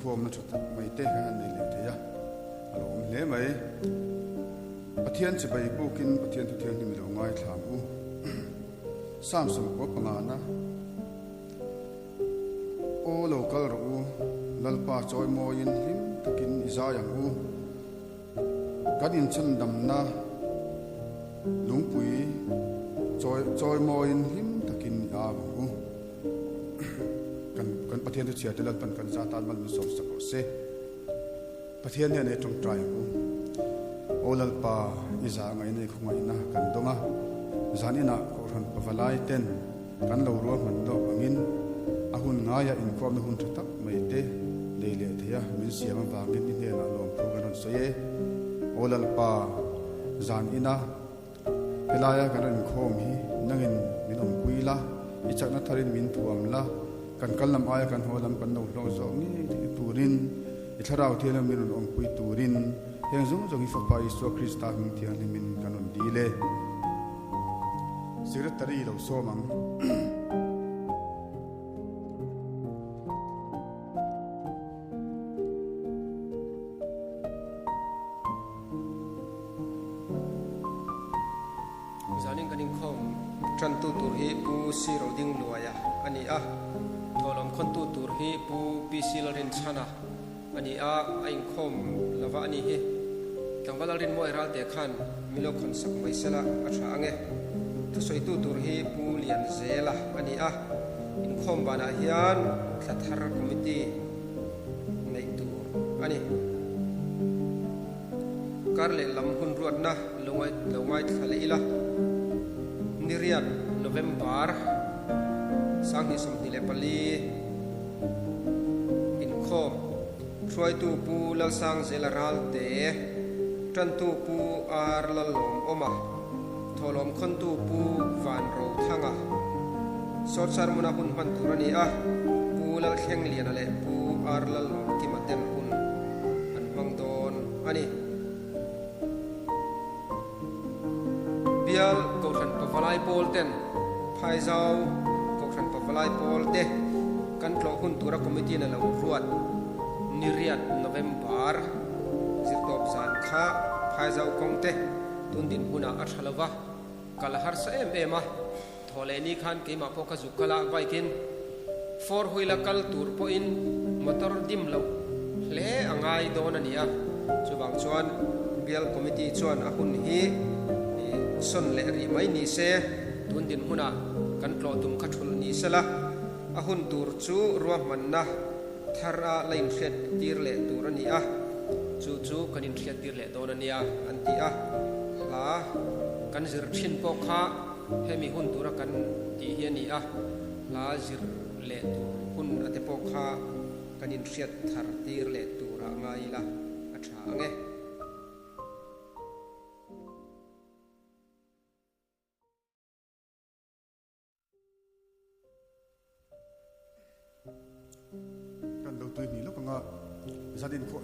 khom na chut mai te han nei le theya alo om hle mai pathian che bai bukin pathian thu thiang ni mi lo ngai thlam u samsung ko panga na o local ru lalpa choi mo in him takin iza yang u kadin chan dam na lungpui choi mo in him takin a u kan pathian tu chia telal pan kan za tan mal som sako se pathian ne ne tong trai u olal pa iza ngai ne khungai na kan donga zanina ko ran pawalai ten kan lo ro man do angin ahun ngaya in kom na hun thatak mai te leile thia min siam ba ngin ni ne na lom pro kan so ye olal pa zanina pelaya kan khom hi nangin minom puila ichak na tharin min thuam la kan kalam aya kan holam kan no lo zo ni turin itharau thiam min om pui turin heng zung zong fa pa isu krista hing thian min kanon dile secretary lo so mang zanin kaning khom tran tu tur hi pu si ro ding luaya ani a tholom khon tu tur hi pu pi sil rin chana ani a ain khom lava ani hi tangwal rin mo eral te khan milo khon sak mai sela a tha ange thosoi tu tur hi pu lian zela ani a in khom bana hian thlathar committee nei tu ani karle lam hun ruat na longai thale ila niriat November sang ni som tile pali in khom throi tu pu lal sang zelaral te tran tu pu ar lalom oma tholom khon tu pu van ro thanga sor sar muna hun man turani a pu lal kheng lian ale pu ar lalom ki maten hun an bang don ani bial ko than pawalai pol ten phai zau ko than pawalai pol te kan tlo hun tura committee na lo ruat niriat November zirtop zan kha phai zau kong te tun din huna a thalawa kala har sa em a thole ni khan ke ma po ka zukala baikin four wheeler kal tur po in motor dim lo le angai don ania chuwang chuan bial committee chuan a hun hi son le ri mai ni se tun din huna kan tlo tum kha thul ni sela a hun tur chu ruam man na thara lain khet tir le tur ani a chu kanin khet tir le don ania anti a la kan zir thin po kha hemi hun tura kan ti hi ani a la zir le tu hun ate po kha kanin khet thar tir le tura ngai la a tha nge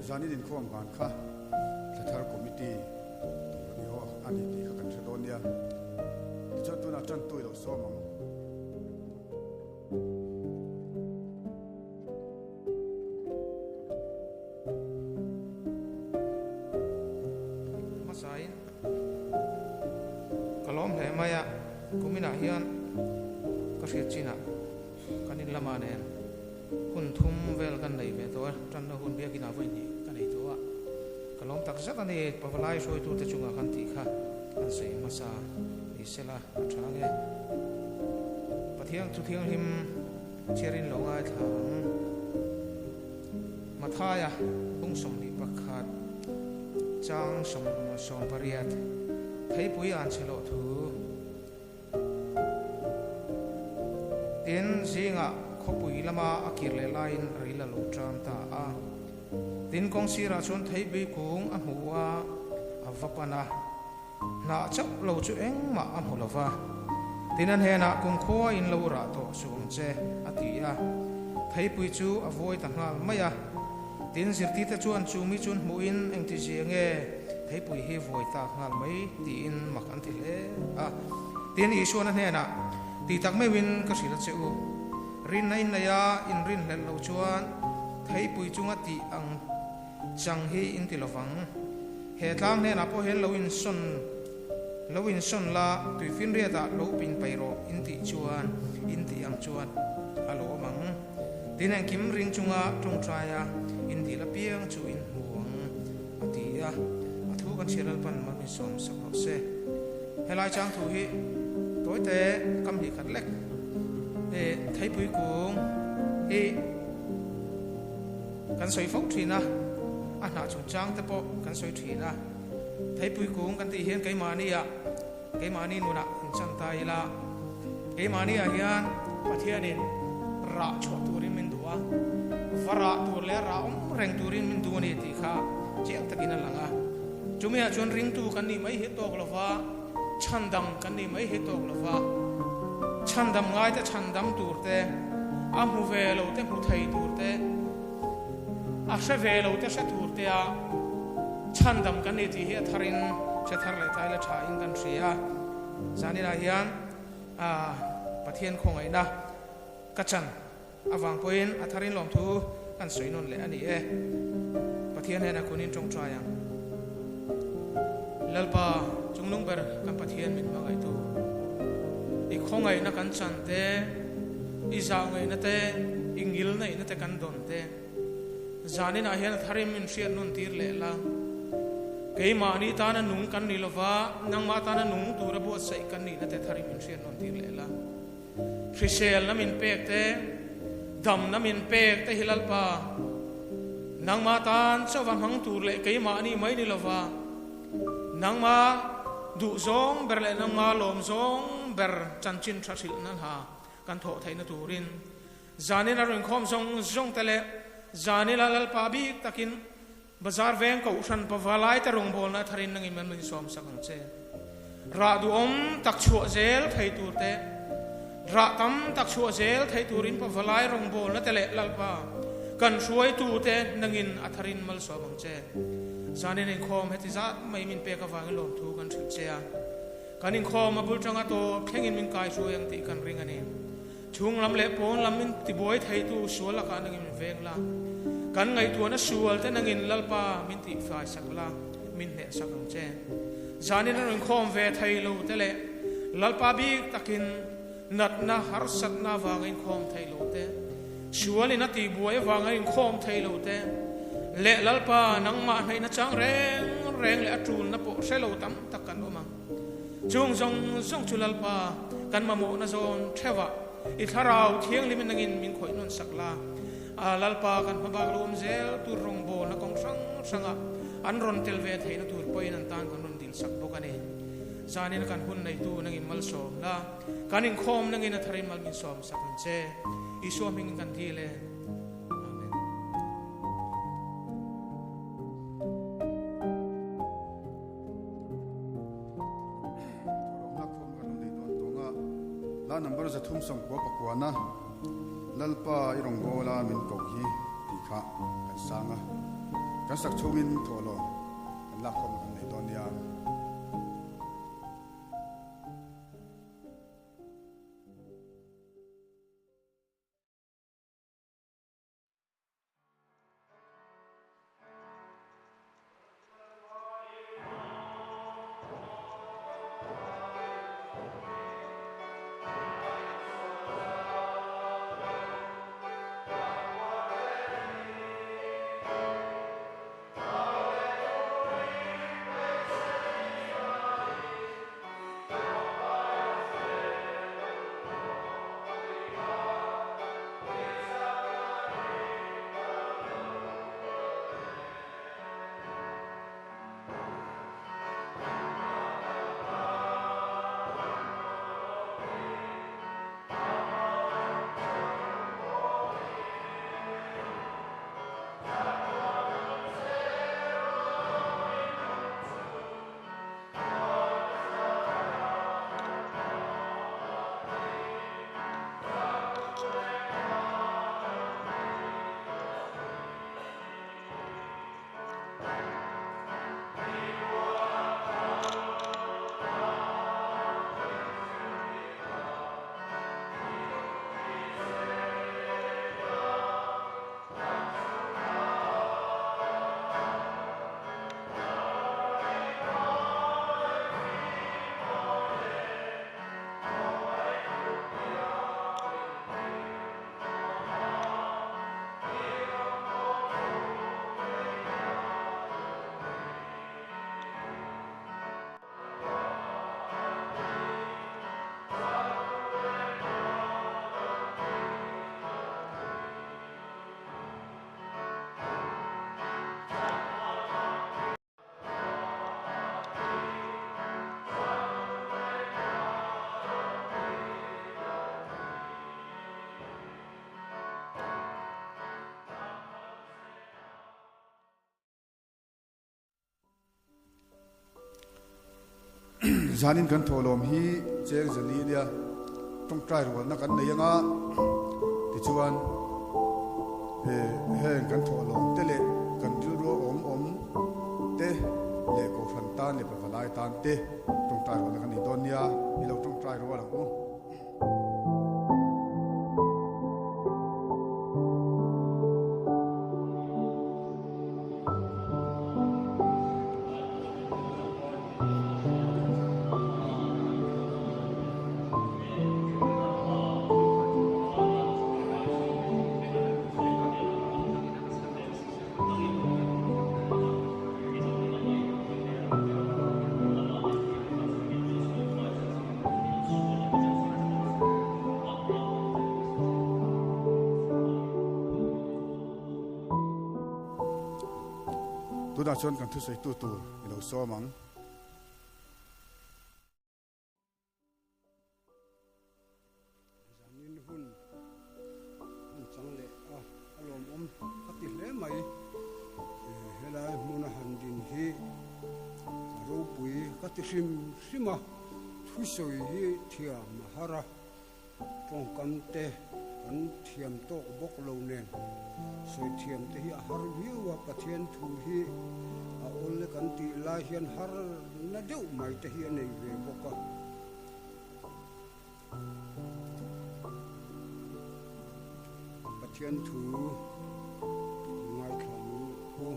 zanin din khom ban kha thathar committee ni ho ani ti kha kan thadon ya chu tu na chan tu lo so mang masain kalom le maya kumina hian ka hriat china kanin lama nen hun thum vel kan nei ve to tan na hun bia kina voi ni kan nei to a kalom tak zat ani pawalai soi tu te chunga kan ti kha kan sei masa ni sela athange pathiang tu thiang him cherin longai thang mathaya bung som ni pakhat chang som pariat thei pui an chelo thu tin zinga khopui lama akir le lain rila lo tram ta a tin kong sira chon thei bi kung a hmuwa a vapana na chap lo chu eng ma a hmulova tin an hena kung kho in lo ra to sum che atia thei pui chu avoid ta ngal maya tin zirti te chuan chu mi chun muin eng ti jinge thei pui hi voi ta ngal mai tin mak an thi le a tin isuan an hena ti tak me win ka sila cheu rin nai na ya in rin len lo chuan thei pui chunga ti ang chang hi in ti lovang he tlang ne na po he lo in son la tui fin ria da lo pin pai ro in ti chuan in ti ang chuan alo mang tin ang kim ring chunga tong traya in ti la piang chu in huang atia athu kan chiral pan ma mi som sak ho se helai chang thu hi tối te kam hi khat lek e thei pui kung e kan soi phok thina a na chung chang te po kan soi thina thei pui kung kan ti hian ke mani nu na chan tai la ke mani a hian pathian in ra chho turin min duwa vara tur le ra reng turin min du ni ti kha chiang takin langa chumia chon ring tu kan ni mai hi tok lova chandam kan ni mai hi tok lova chandam ngai te chandam tur te a mu ve lo te mu thei tur te a she ve lo te she tur te a chandam kan ni ti hi tharin che thar le tai la tha in kan ria zani la hian a pathian khong ai na kachan awang poin a tharin lom thu kan soi non le ani e pathian he na kunin tong trayang lalpa chungnung ber kan pathian min ma ai tu i khongai na kan chan te i zangai na te ingil nei na te kan don te zanin a hian tharim min hriat nun tir le la kei mani ta na nung kan ni lova nang ma ta na nung tu ra bu sai kan ni na te tharim min hriat nun tir le la hrisel na min pek te dam na min pek te hilalpa nang ma tan chawan hang tur le kei mani mai ni lova nang ma du zong ber le nang ma lom zong ber chanchin thasil na ha kan tho thai na turin zanin aron khom zong zong tele zanin alal pa bi takin bazar veng ko usan pawalai ta rong bol na tharin nang iman min som sakang che ra du om tak chu zel thai tur te ra tam tak chu zel thai turin pawalai rong bol na tele lalpa kan suai tu te nangin atharin mal so bang che zanin in khom heti zat mai min pe ka wang lom thu kan thil che a kanin khom ma bul tanga to thlengin min kai su yang ti kan ring ani chung lam le pon lam min ti boy thai tu suala ka nangin veng la kan ngai tu na sual te nangin lalpa min ti fai sakla min ne sakang che zanin in khom ve thai lo te le lalpa bi takin nat na har sat na wangin khom thai lo te sual in ati boy wangin khom thai lo te le lalpa nang ma hai na chang reng le atul na po selo tam takan oma chung zong chu lalpa kan ma mo na zon thewa i tharau thiang limin nangin min khoi non sakla a lalpa kan ma bag lom zel tu rong bol na kong sanga an ron tel ve theina tur poin an tan kan ron dil sak bokani zanin kan hun nei tu nangin mal som la kanin khom nangin a tharin mal min som sakan che i som hing kan thi le number za thum som ko pakwana lalpa irong gola min ko hi tikha kan sanga kan sak chungin tholo kan la khom kan nei don ya zanin kan tholom hi cheng zali nia tong trai ro na kan nei anga ti chuan he kan tholom te le kan dil ro om te le ko phan tan le pa lai tan te tong trai ro na kan ni don nia i lo tong trai ro la ko tu da chon kan thu sei tu i lo so mang zanin hun chang le alom khati hle mai helai muna handin hi ro pui khati sima thui hi thia mahara tong kan te kan thiam to bok lo nen soi thiam te hi har viwa pathian thu hi a ol kan ti la hian har na deu mai te hi nei ve boka pathian thu ngai kham hu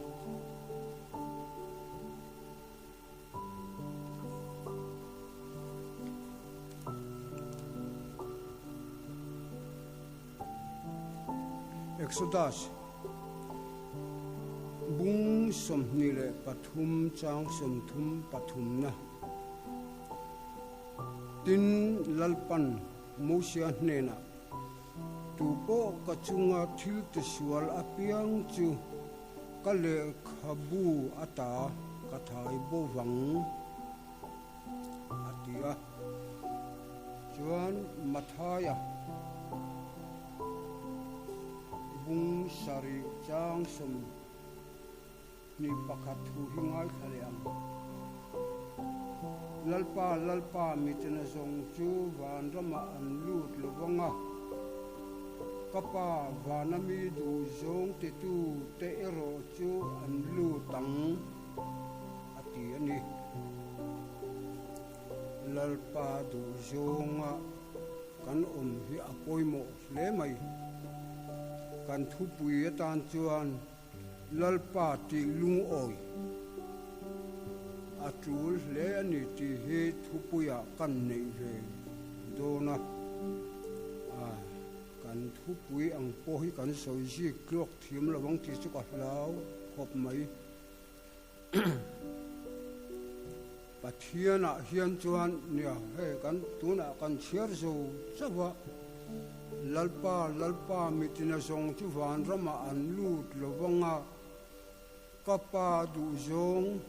Exodus bung som nile pathum chang som thum pathum na tin lalpan musia nena tu po kachunga thil te sual apiang chu kale khabu ata kathai bo wang atia chuan mathaya bung sari chang som ni pakhat thu hingai khaleam lalpa mitena song chu van rama an lut lowanga kapa vanami du zong te tu te ero chu an lu tang ati ani lalpa du zonga kan hi apoimo le mai kan thu pui tan chuan lalpa ti lung oi atul le ani ti he thu puya kan nei ve dona kan thu pui ang po hi kan soi ji klok thiam lawang ti chu ka hlau khop mai pathiana hian chuan nia he kan tuna kan chiar zo chawa lalpa mitina song chu van rama an lut lowanga kapa du zong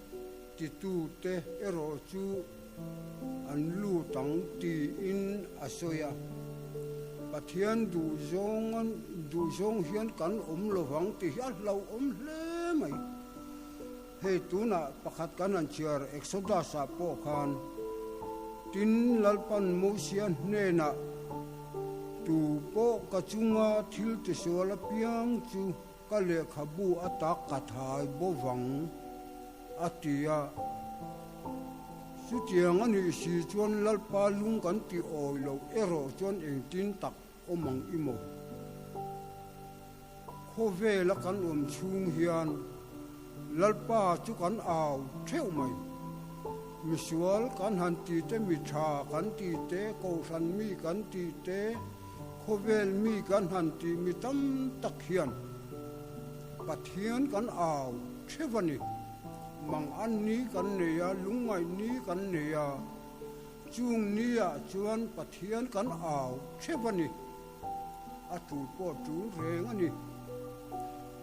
ti tu te ero chu an lu tang ti in asoya pathian du zong hian kan lowang ti hian lo hle mai he tuna pakhat kan an chiar exodus a po khan tin lalpan musian nena tu po kachunga thil te sola piang chu kale khabu atak kathai bo wang atia sutiang ani si chuan lalpa lung kan ti oi lo ero chuan eng tin tak omang imo khove la kan chung hian lalpa chu kan aw theu mai misual kan han ti te mi tha kan ti te ko san mi kan ti te khovel mi kan han ti mi tam tak hian pathian kan aw thevani mang an ni kan neya lungai ni kan neya chung nia chuan pathian kan aw thevani atu po tu reng ani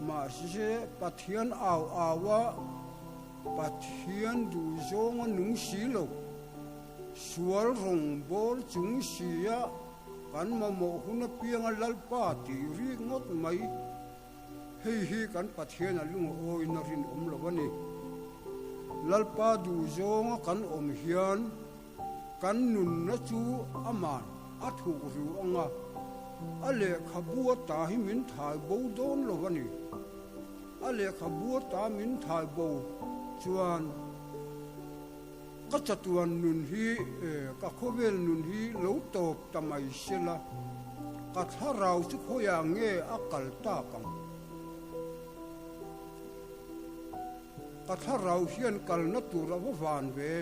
ma se pathian aw awa pathian du zong nung silo sual rong bol chung sia kan mo huna piang lalpa ti ri ngot mai hi kan pathian alung oi na rin lawani lalpa du zong kan hian kan nun na chu aman a thu ru anga ale khabua ta hi min thai bo don lo wani ale khabua ta min thai bo chuan ka chatuan nun hi ka khovel nun hi lo top tamai sela ka tharau chu khoya nge akal ta kang ka tharau hian kal na tur a van ve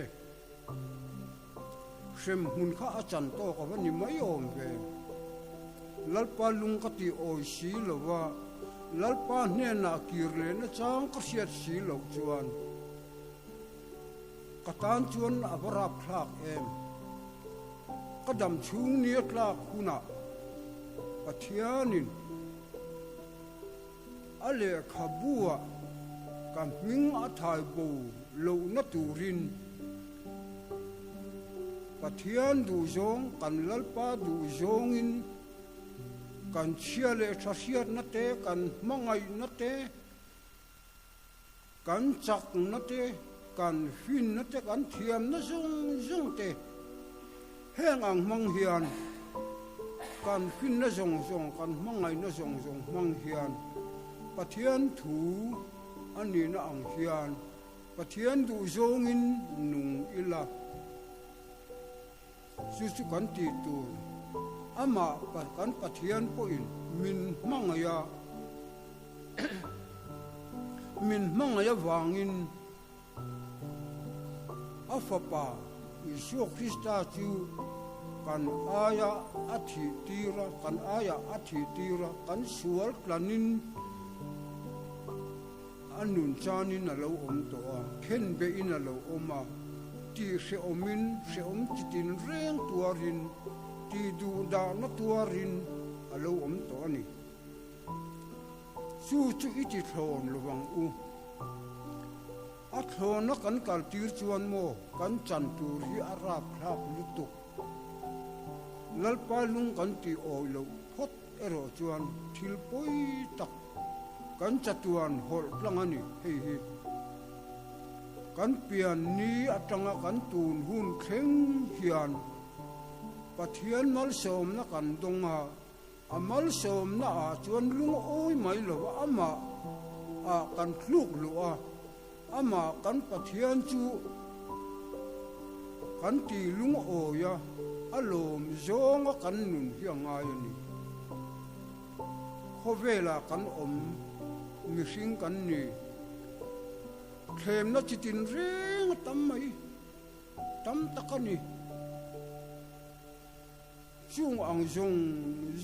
sem hun kha achan to ka wani mai om ve lalpa lung ka ti oi si lowa lalpa hne na kirle na chang ka siat si lo chuan ka tan chuan abarap thlak em ka dam chung ni tlak huna pathianin ale khabua kam ming a thai bo lo na turin pathian du zong kan lalpa du zongin kan chia le thasiat na te kan mangai na te kan chak na te kan fin na te kan thiam na zong te heng ang mang hian kan fin na zong kan mangai na zong mang hian pathian thu ani na ang hian pathian du zongin nung ila su kan ti tu ama kan pathian po in min mangaya wangin afapa Isu Krista chu kan aya athi tira kan sual klanin anun chanin alo om to a khen be in alo oma ti se omin se om titin reng tuarin ti du da na tuarin alo om to ani su chu iti thon lowang u a thon na kan kal tir chuan mo kan chan tur hi arap thak lutuk lalpa lung kan ti oi lo phot ero chuan thil poi tak kan chatuan hol plangani hei kan pian ni atanga kan tun hun khleng hian pathian mal som na kan donga amal som na a chuan lung oi mai lo ama a kan thluk lo a ama kan pathian chu kan ti lung oya alom zonga kan nun hiangai ni khovela kan om mihring kan ni khem na chitin reng tam mai tam takani chung ang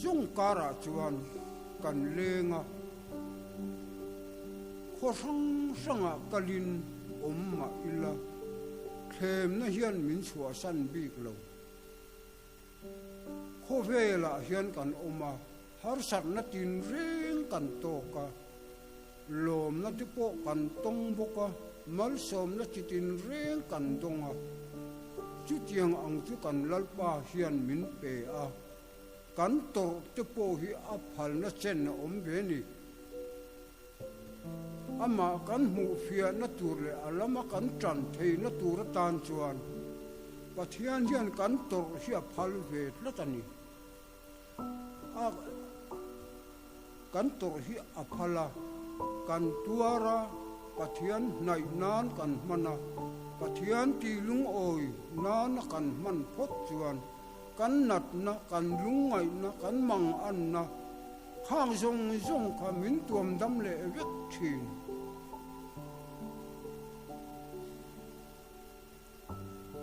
zong kara chuan kan lenga khosang sanga kalin omma ila khem na hian min chua san bik lo khovela hian kan oma har sat na tin reng kan to ka lom na ti po kan tong boka mal som na chitin reng kan donga chu tiang ang chu kan lalpa hian min pe a kan to te po hi a phal na chen na om ve ni ama kan mu fia na tur le alama kan tran thei na tur tan chuan pathian hian kan tor hi a phal ve tlatani a kan tor hi a phala kan tuara pathian nai nan kan mana pathian ti lung oi nan kan man phot chuan kan nat na kan lungai na kan mang an na khang zong kha min tuam dam le vek thin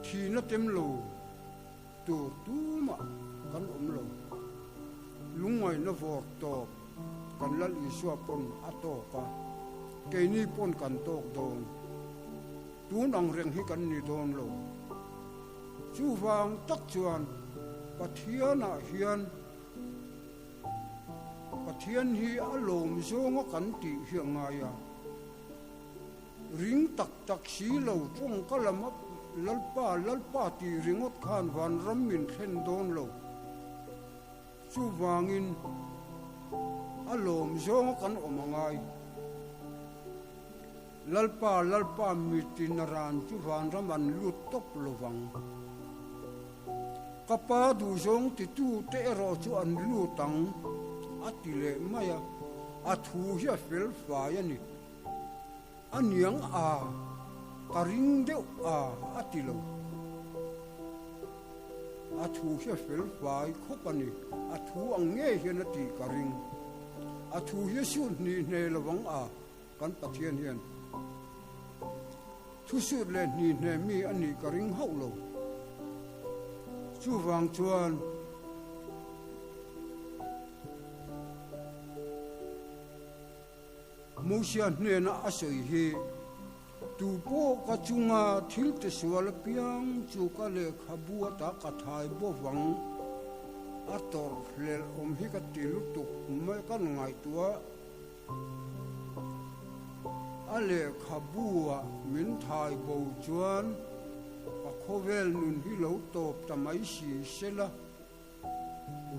thi na tem lo tu ma kan lo lungai na vor to kan lal isua pon ato ka ke ni pon kan tok don tun ang reng hi kan ni don lo chu wang tak chuan pathiana hian pathian hi alom zonga kan ti hiangaya ring tak si lo chung kalama lalpa ti ringot khan van ram min khen don lo chu wangin alom zonga kan omangai lalpa mitin ran chu van raman lut top lovang kapa du zong ti tu te ro chu an lu tang atile maya athu hi fel fa ya ni aniang a karing deu a atilo athu hi fel fa khopani athu ange hi na ti karing athu hi su ni ne lawang a kan pathian hian thu su le ni ne mi ani karing hau lo chu wang chuan musia ne na asoi hi tu po ka chunga thil te sual piang chu ka le khabua ta ka thai bo wang ator le om hi ka tilu tu me kan ngai tua ale khabua min thai bo chuan ka khovel nun hi lo top tamai si sela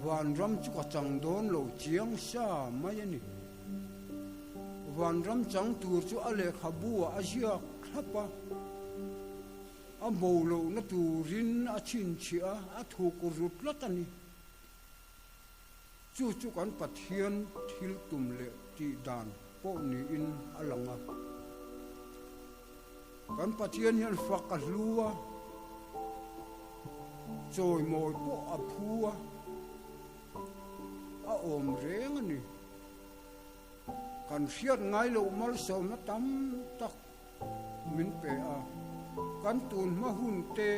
van ram chu ka chang don lo chiang sa mai ni van ram chang tur chu ale khabua asia khapa a bolo na turin a chin chia a thu ku rut latani chu kan pathian thil tum le ti dan po ni in alanga kan pathian hian fak a hluwa choi moi po a phua a om reng ani kan fiat ngai lo mal som na tam tak min pe a kan tun ma hun te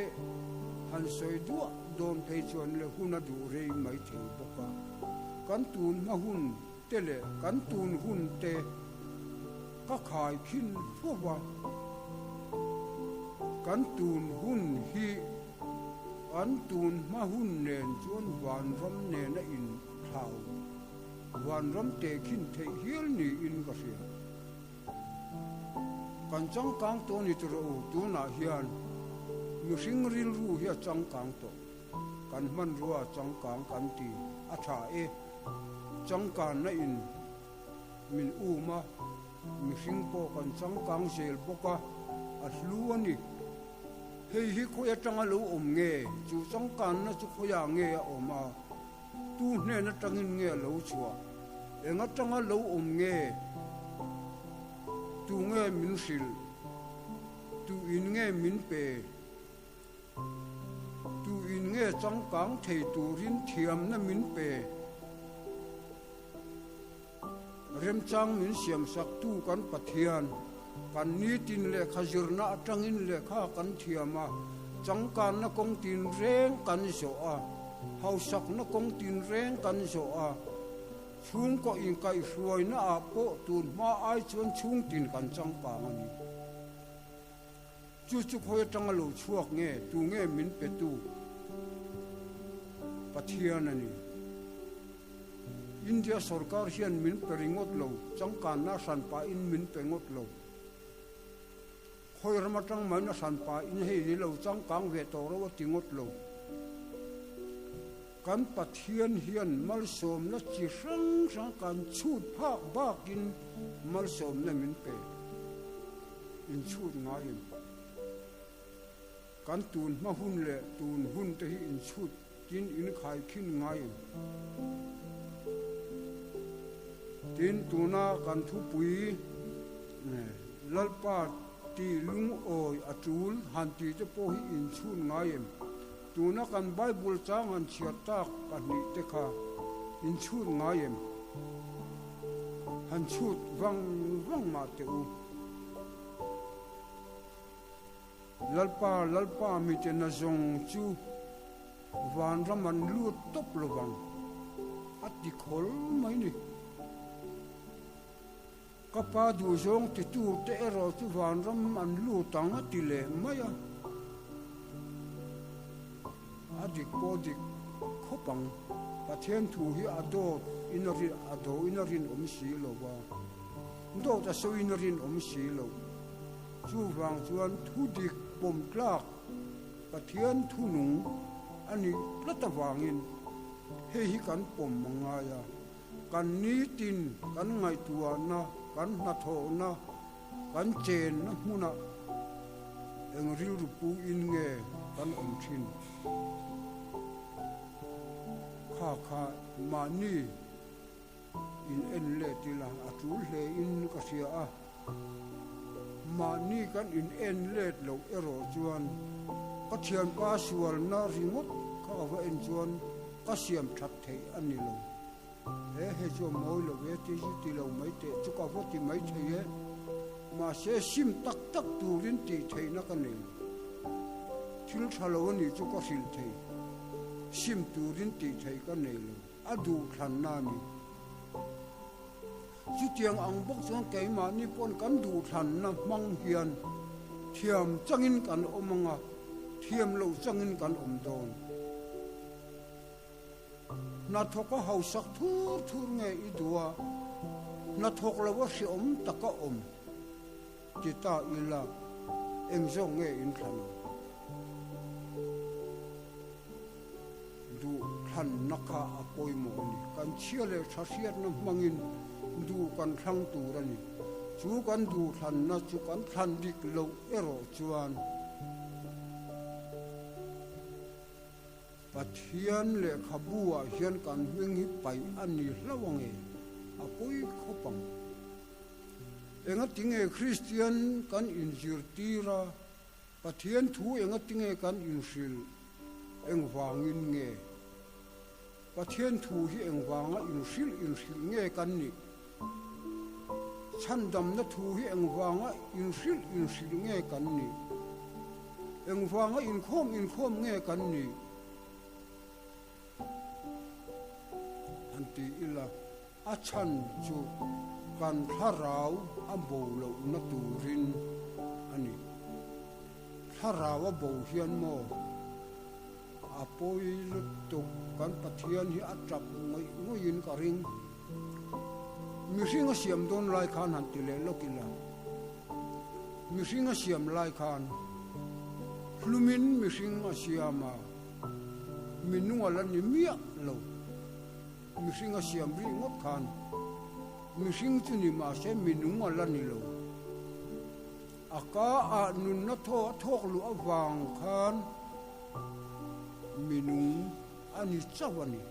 han soi du don pe chon le hun a du re mai thi boka kan tun ma hun te le kan tun hun te ka khai khin phuwa kan tun hun hi an tun ma hun nen chuan van ram ne na in thau van ram te khin the hial ni in ka ria kan chang kang to ni tro tu na hian mi ring ril ru hi chang kang to kan man ruwa chang kang kan ti a tha e chang kan na in min u ma mi ring po kan chang kang sel boka a hlu ani hei hi khoya tanga lo om nge chu chang kan na chu khoya nge a oma tu hne na tangin nge lo chua enga tanga lo om nge tu nge min sil tu in nge min pe tu in nge chang kang thei tu rin thiam na min pe rem chang min siam sak tu kan pathian kan ni tin le khazirna atangin le kha kan thiama changkan na kong tin reng kan so a hausak na kong tin reng kan so a chung ko in kai hruai na a po tun ma ai chuan chung tin kan changpa ani chu khoi tangalo chuak nge tu nge min pe tu pathian ani India sarkar hian min peringot lo changkan na san pa in min pengot lo khoi ramatang mai na san pa in hei ni lo changkang ve to ro tingot lo kan pathian hian mal som na chi sang kan chut phak bakin mal som na min pe in chut ngai kan tun ma hun le tun hun te hi in chut tin in khai khin ngai tin tuna kan thu pui lalpa ti lung oi atul han ti te po hi in chun ngai tuna kan bible chang an chiat tak kan ni te kha in chun ngai han chut wang ma te u lalpa mi te na zong chu van raman lu top lo wang ati khol mai ni kapa du zong ti tu te ero chu van ram an lu tang ti le maya adik podik khopang pathian thu hi ado inarin om si lo wa ndo ta so inarin om si lo chu wang chuan thu dik pom klak pathian thu nung ani plata wangin hei hi kan pom mangaya kan ni tin kan ngai tua na kan na tho na kan chen na huna eng ril ru pu in nge kan om thin ข้ามานี่อินเอ็นเลติละอาจูเลอินก็เสียมานี่กันอินเอ็นเลตเราเอโรจวนก็เทียนป้าสวลนาริงดก็ว่าเอ็นจวนก็เสียมชัดเทอันนี้เราเฮ้จวนมอยเราเวทีที่เราไม่เตะจุกว่าที่ไม่เทมาเสียซิมตักตูรินตีเทนักกันนี่ทิลชาลวันนี้จุกสิลเทซิมตูรินตีเทกันนี่เราอดูขันนานี่จุดเจียงอังบกจวนเกยมานี่ปนกันดูขันนะมังเฮียนเทียมจังอินกันอมังเทียมเราจังอินกันโดนนัดทกก็เฮาสักทุรไงอีดัวนัดทกเราว่าสิตะก็จิตาอิละเอ็งจงเงอินขันดูขันนักอาปอยโมนี่กันเชื่อเลยชัดเจนนะมังอินดูกันทั้งตัวนี่จูกันดูขันนะจูกันขันดิกโลเอโรจวนปะเทียนเลขบัวเฮียนกันเวงหิไปอันนี้ระวังอาปอยขบังเองติงคริสเตียนกันอินจิรตีระปะเทียนทูเองติงกันอินซิลเองวางอินเงปะเทียนทูที่เองวางอินซิลเงกันนี่ฉันดำนัทูที่เองวางอินซิลเงกันนี่เองวางอินโคมเงกันนี่อันที่อิละอาชันจูกันทาราวอันโบโลนัตูรินอันนี้ทาราวโบเฮียนโมอาปอยลุตุกันปะเทียนที่อัจับงยินกริงมิสิงเสียมโดนลายคานหันติเลลกิลามิสิงเสียมลายคานลุมินมิสิงเสียมามินุงลันนี่เมียโลมิสิงเสียมริงดคานมิสิงจุนี่มาเสมินุงลันนี่โลอากาอานุนนัททอกลุอวางคานมินุงอันนี้เจ้าวันนี้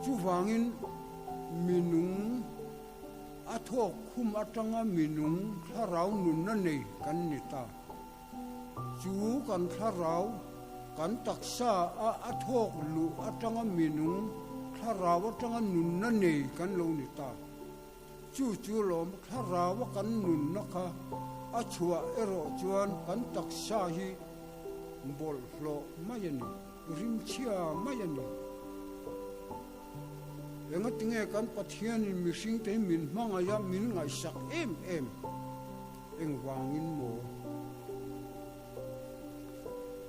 จูวางินมินุงอาทอกคุมอัตังมินุงถ้าเราหนุนนั่นเองกันนิตาจูกันถ้าเรากันตักษาอาทอกลุอัตังมินุงถ้าเราอัตังหนุนนั่นเองกันโลนิตาจูลมถ้าเรากันหนุนนะคะอาชัวเอโรจวนกันตักษาฮีบอลโลมายันนี่ริมเชียมายันนี่เอ็งติงกันปะเทียนมิสิงเตมินมังอายามินไงสักเอ็มเอ็งวางอินโม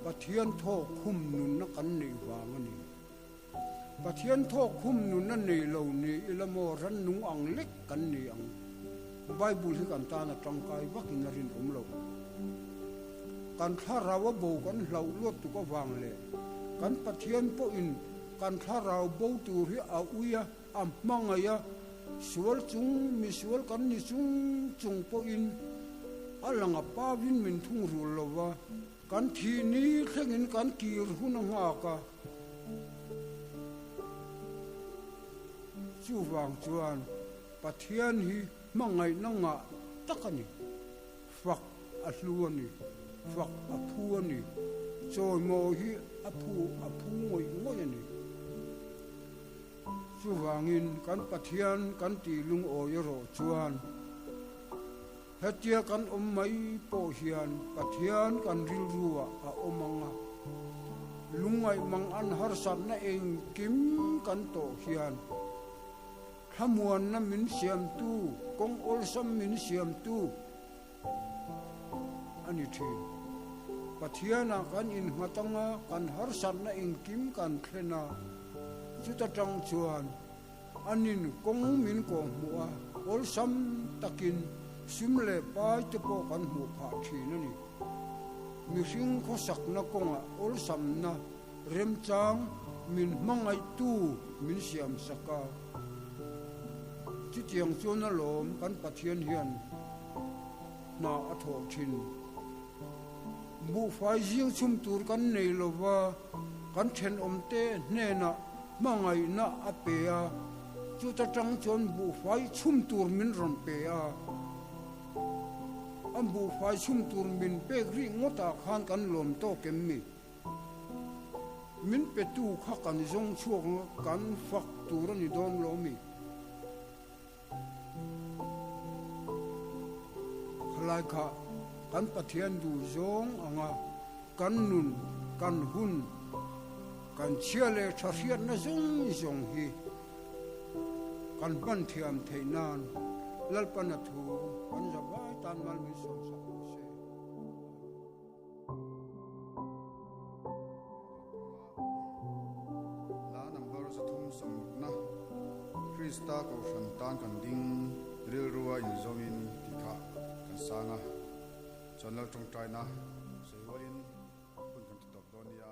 ปะเทียนทอกคุมนุนนักกันนี่วางนี่ปะเทียนทอกคุมนุนนั่นนี่เหล่านี้อิละโมรันนุงอังเล็กกันนี่อังไบเบิลที่กันตานะจังกายวักินรินเรากันถ้าเราโบกันเราลวดตุกวางเลยกันปะเทียนปอินกันถ้าเราโบตูที่อาอุยอัมมังไงสวลจุงมิสวลกันนี่จุงปอินอัลลังป้าวินมินทุ่งรูลวะกันทีนี้เข่งกันกีรหุนหากะจูวางจวนปะเทียนฮีมังไงนังะตะกันนี่ฝักอัลลวนี่ฝักอภูนี่โจยโมฮีอภูงอยนี่จูวางินกันปะเทียนกันตีลุงโอยโรจวนเฮเจียกันไม่โปเฮียนปะเทียนกันริลรัวอมังลุงไอมังอันหารสันนั่นเองกิมกันโตเฮียนขมวนนั้นมินเสียมตู้กงอลซัมมินเสียมตู้อันนี้ทีปะเทียนกันอินหัตังกันหารสันนั่นเองกิมกันเคลนาจุดจังจวนอันนี้กงมินกงหัวอลซัมตะกินซิมเล่ไปจะพอกันหัวผาทีนั่นนี่มิสิงเขาสักนักกงอลซัมนะเริ่มจังมินมังไอตู้มินเสียมสักที่เจียงจวนน่ะลมกันปะเทียนเฮียนนาอโถชิน บุไฟยิงชุมตูร์กันในโลวากันเชนอมเตเนน่ะมาไงน่ะอเปียจุดจังจนบุไฟชุมตูร์มินรำเปียอันบุไฟชุมตูร์มินเปกริงตาขานกันลมโตเกมมีมินเปตูข้ากันจงช่วงกันฝักตูรนิดอนลมีคลายข้ากันปะเทียนดูจงอ่างกันนุนกันหุ่นกันเชื่อเลยชาเชียนนะจงฮีกันบันเทียมเทนานลัลปนัทูกันจะไว้ตานมันมิสมสักเสลานัมเบอร์จะทุ่มสมุกนะคริสตาก็สันตานกันดิ้งเรือรัวอินโซมินติขะกันสางะจนเราจงใจนะเสวลินคุณกันติดดอกดอนยา